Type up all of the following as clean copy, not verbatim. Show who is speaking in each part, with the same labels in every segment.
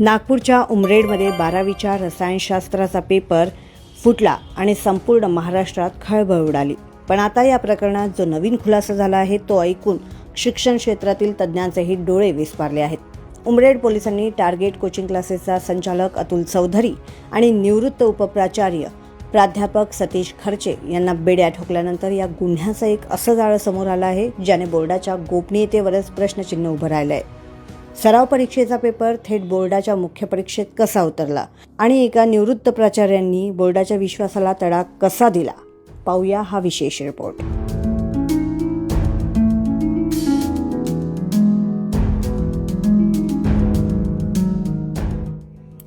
Speaker 1: नागपूरच्या उमरेडमध्ये 12वीच्या रसायनशास्त्राचा पेपर फुटला आणि संपूर्ण महाराष्ट्रात खळबळ उडाली। पण आता या प्रकरणात जो नवीन खुलासा झाला आहे तो ऐकून शिक्षण क्षेत्रातील तज्ञांचेही डोळे विस्फारले आहेत। उमरेड पोलिसांनी टार्गेट कोचिंग क्लासेसचा संचालक अतुल चौधरी आणि निवृत्त उपप्राचार्य प्राध्यापक सतीश खर्चे यांना बेड्या ठोकल्यानंतर या गुन्ह्याचं एक असं जाळं समोर आलं आहे ज्याने बोर्डाच्या गोपनीयतेवरच प्रश्नचिन्ह उभं राहिलं आहे। सराव परीक्षेचा पेपर थेट बोर्डाच्या मुख्य परीक्षेत कसा उतरला आणि एका निवृत्त प्राचार्यांनी बोर्डाच्या विश्वासाला तडा कसा दिला, पाहूया हा विशेष रिपोर्ट।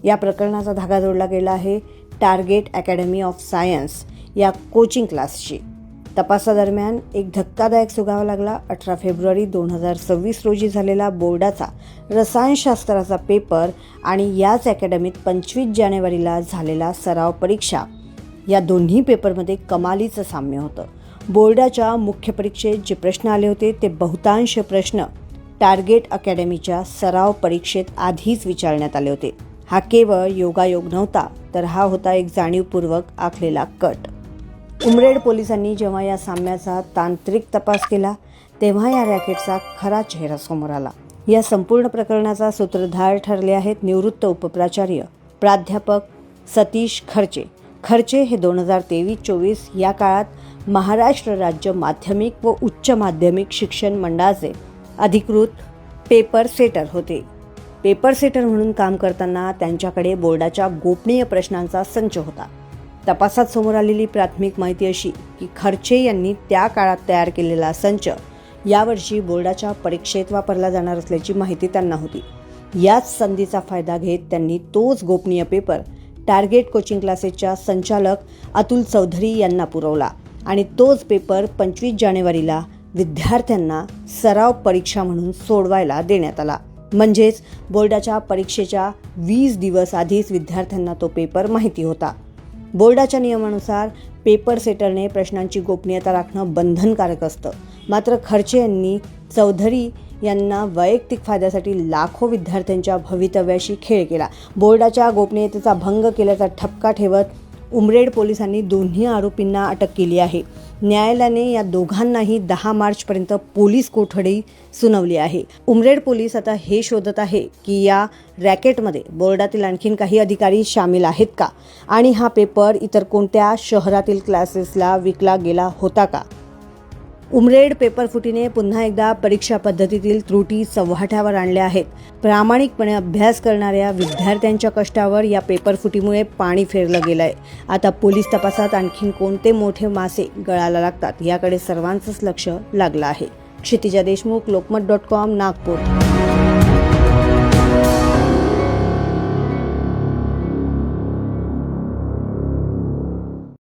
Speaker 1: या प्रकरणाचा धागा जोडला गेला आहे टार्गेट अकॅडमी ऑफ सायन्स या कोचिंग क्लासशी। तपासादरम्यान एक धक्कादायक सुगावा लागला। 18 फेब्रुवारी 2026 रोजी झालेला बोर्डाचा रसायनशास्त्राचा पेपर आणि याच अकॅडमीत 25 जानेवारीला झालेला सराव परीक्षा या दोन्ही पेपरमध्ये कमालीचं साम्य होतं। बोर्डाच्या मुख्य परीक्षेत जे प्रश्न आले होते ते बहुतांश प्रश्न टार्गेट अकॅडमीच्या सराव परीक्षेत आधीच विचारण्यात आले होते। हा केवळ योगायोग नव्हता, तर हा होता एक जाणीवपूर्वक आखलेला कट। उमरेड पोलिसांनी जेव्हा या साम्याचा तांत्रिक तपास केला तेव्हा या रॅकेटचा खरा चेहरा समोर आला। या संपूर्ण प्रकरणाचा सूत्रधार ठरले आहेत निवृत्त उपप्राचार्य प्राध्यापक सतीश खर्चे। खर्चे हे 2023-24 या काळात महाराष्ट्र राज्य माध्यमिक व उच्च माध्यमिक शिक्षण मंडळाचे अधिकृत पेपर सेटर होते। पेपर सेटर म्हणून काम करताना त्यांच्याकडे बोर्डाच्या गोपनीय प्रश्नांचा संच होता। तपासात समोर आलेली प्राथमिक माहिती अशी की खर्चे यांनी त्या काळात तयार केलेला संच यावर्षी बोर्डाच्या परीक्षेत वापरला जाणार असल्याची माहिती त्यांना होती। याच संधीचा फायदा घेत त्यांनी तोच गोपनीय पेपर टार्गेट कोचिंग क्लासेसच्या संचालक अतुल चौधरी यांना पुरवला आणि तोच पेपर 25 जानेवारीला विद्यार्थ्यांना सराव परीक्षा म्हणून सोडवायला देण्यात आला। म्हणजेच बोर्डाच्या परीक्षेच्या 20 दिवस आधीच विद्यार्थ्यांना तो पेपर माहिती होता। बोर्डाच्या नियमानुसार पेपर सेटरने प्रश्नांची गोपनीयता राखणं बंधनकारक असतं। मात्र खर्चे यांनी चौधरी यांना वैयक्तिक फायद्यासाठी लाखो विद्यार्थ्यांच्या भवितव्याशी खेळ केला। बोर्डाच्या गोपनीयतेचा भंग केल्याचा ठपका ठेवत उमरेड पोलिसांनी दोन्ही आरोपींना अटक केली आहे। न्यायालयाने या दोघांनाही 10 मार्चपर्यंत पोलीस कोठडी सुनावली आहे। उमरेड पोलीस आता हे शोधत आहे की या रॅकेटमध्ये बोर्डातील आणखीन काही अधिकारी सामील आहेत का आणि हा पेपर इतर कोणत्या शहरातील क्लासेसला विकला गेला होता का। उमरेड पेपर फुटीने पुन्हा एकदा परीक्षा पद्धतीतील त्रुटी चव्हाट्यावर आणल्या आहेत। प्रामाणिकपणे अभ्यास करणाऱ्या विद्यार्थ्यांच्या कष्टावर या पेपर फुटीमुळे पाणी फेरलं गेलंय। आता पोलीस तपासात आणखीन कोणते मोठे मासे गळाला लागतात याकडे सर्वांचंच लक्ष लागलं आहे। क्षितिजा देशमुख, लोकमत.com, नागपूर।